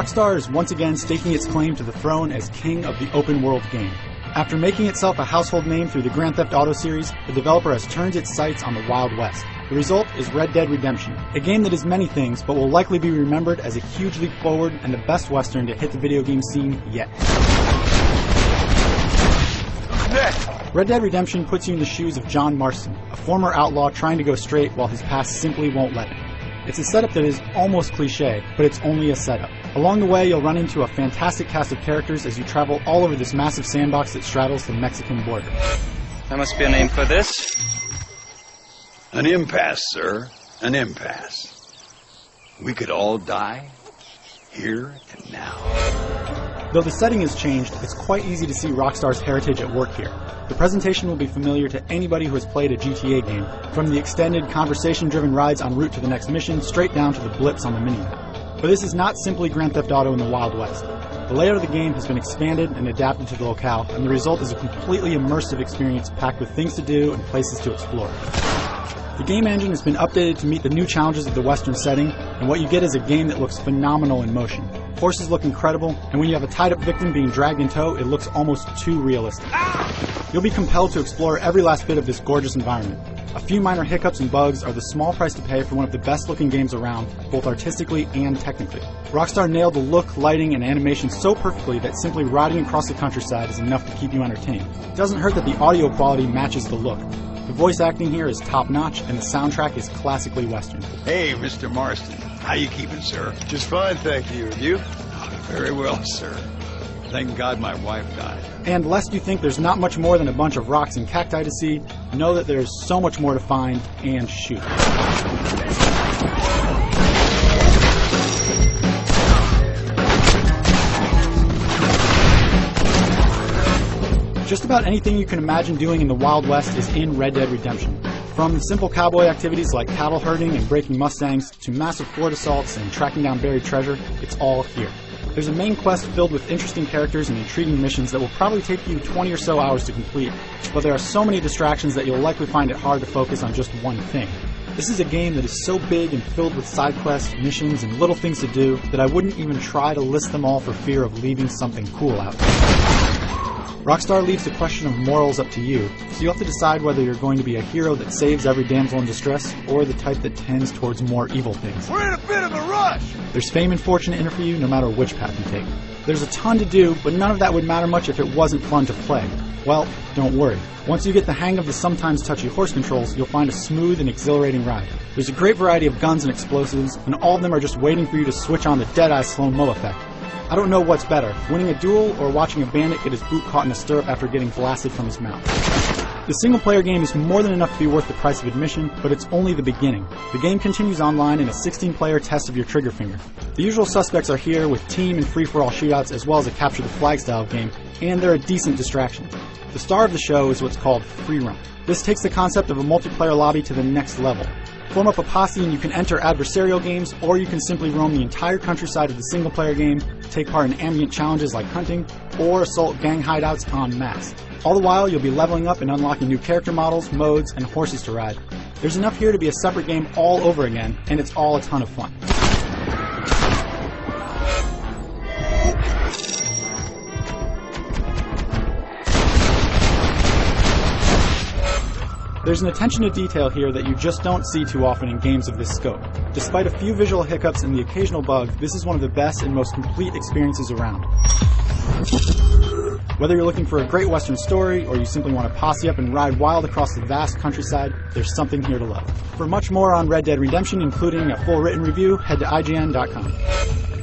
Rockstar is once again staking its claim to the throne as king of the open world game. After making itself a household name through the Grand Theft Auto series, the developer has turned its sights on the Wild West. The result is Red Dead Redemption, a game that is many things but will likely be remembered as a huge leap forward and the best Western to hit the video game scene yet. Red Dead Redemption puts you in the shoes of John Marston, a former outlaw trying to go straight while his past simply won't let him. It's a setup that is almost cliche, but it's only a setup. Along the way, you'll run into a fantastic cast of characters as you travel all over this massive sandbox that straddles the Mexican border. There must be a name for this. An impasse, sir. An impasse. We could all die, here and now. Though the setting has changed, it's quite easy to see Rockstar's heritage at work here. The presentation will be familiar to anybody who has played a GTA game, from the extended conversation-driven rides en route to the next mission, straight down to the blips on the minimap. But this is not simply Grand Theft Auto in the Wild West. The layout of the game has been expanded and adapted to the locale, and the result is a completely immersive experience packed with things to do and places to explore. The game engine has been updated to meet the new challenges of the Western setting, and what you get is a game that looks phenomenal in motion. Horses look incredible, and when you have a tied-up victim being dragged in tow, it looks almost too realistic. You'll be compelled to explore every last bit of this gorgeous environment. A few minor hiccups and bugs are the small price to pay for one of the best-looking games around, both artistically and technically. Rockstar nailed the look, lighting, and animation so perfectly that simply riding across the countryside is enough to keep you entertained. It doesn't hurt that the audio quality matches the look. The voice acting here is top-notch, and the soundtrack is classically Western. Hey, Mr. Marston. How you keeping, sir? Just fine, thank you. And you? Very well, sir. Thank God my wife died. And lest you think there's not much more than a bunch of rocks and cacti to see, know that there's so much more to find and shoot. Just about anything you can imagine doing in the Wild West is in Red Dead Redemption. From simple cowboy activities like cattle herding and breaking Mustangs to massive fort assaults and tracking down buried treasure, it's all here. There's a main quest filled with interesting characters and intriguing missions that will probably take you 20 or so hours to complete, but there are so many distractions that you'll likely find it hard to focus on just one thing. This is a game that is so big and filled with side quests, missions, and little things to do that I wouldn't even try to list them all for fear of leaving something cool out. Rockstar leaves the question of morals up to you, so you'll have to decide whether you're going to be a hero that saves every damsel in distress, or the type that tends towards more evil things. We're in a bit of a rush! There's fame and fortune in it for you no matter which path you take. There's a ton to do, but none of that would matter much if it wasn't fun to play. Well, don't worry. Once you get the hang of the sometimes touchy horse controls, you'll find a smooth and exhilarating ride. There's a great variety of guns and explosives, and all of them are just waiting for you to switch on the Deadeye slow-mo effect. I don't know what's better, winning a duel or watching a bandit get his boot caught in a stirrup after getting blasted from his mouth. The single-player game is more than enough to be worth the price of admission, but it's only the beginning. The game continues online in a 16-player test of your trigger finger. The usual suspects are here with team and free-for-all shootouts as well as a capture-the-flag style game, and they're a decent distraction. The star of the show is what's called free run. This takes the concept of a multiplayer lobby to the next level. Form up a posse and you can enter adversarial games, or you can simply roam the entire countryside of the single-player game, take part in ambient challenges like hunting, or assault gang hideouts en masse. All the while, you'll be leveling up and unlocking new character models, modes, and horses to ride. There's enough here to be a separate game all over again, and it's all a ton of fun. There's an attention to detail here that you just don't see too often in games of this scope. Despite a few visual hiccups and the occasional bug, this is one of the best and most complete experiences around. Whether you're looking for a great Western story, or you simply want to posse up and ride wild across the vast countryside, there's something here to love. For much more on Red Dead Redemption, including a full written review, head to IGN.com.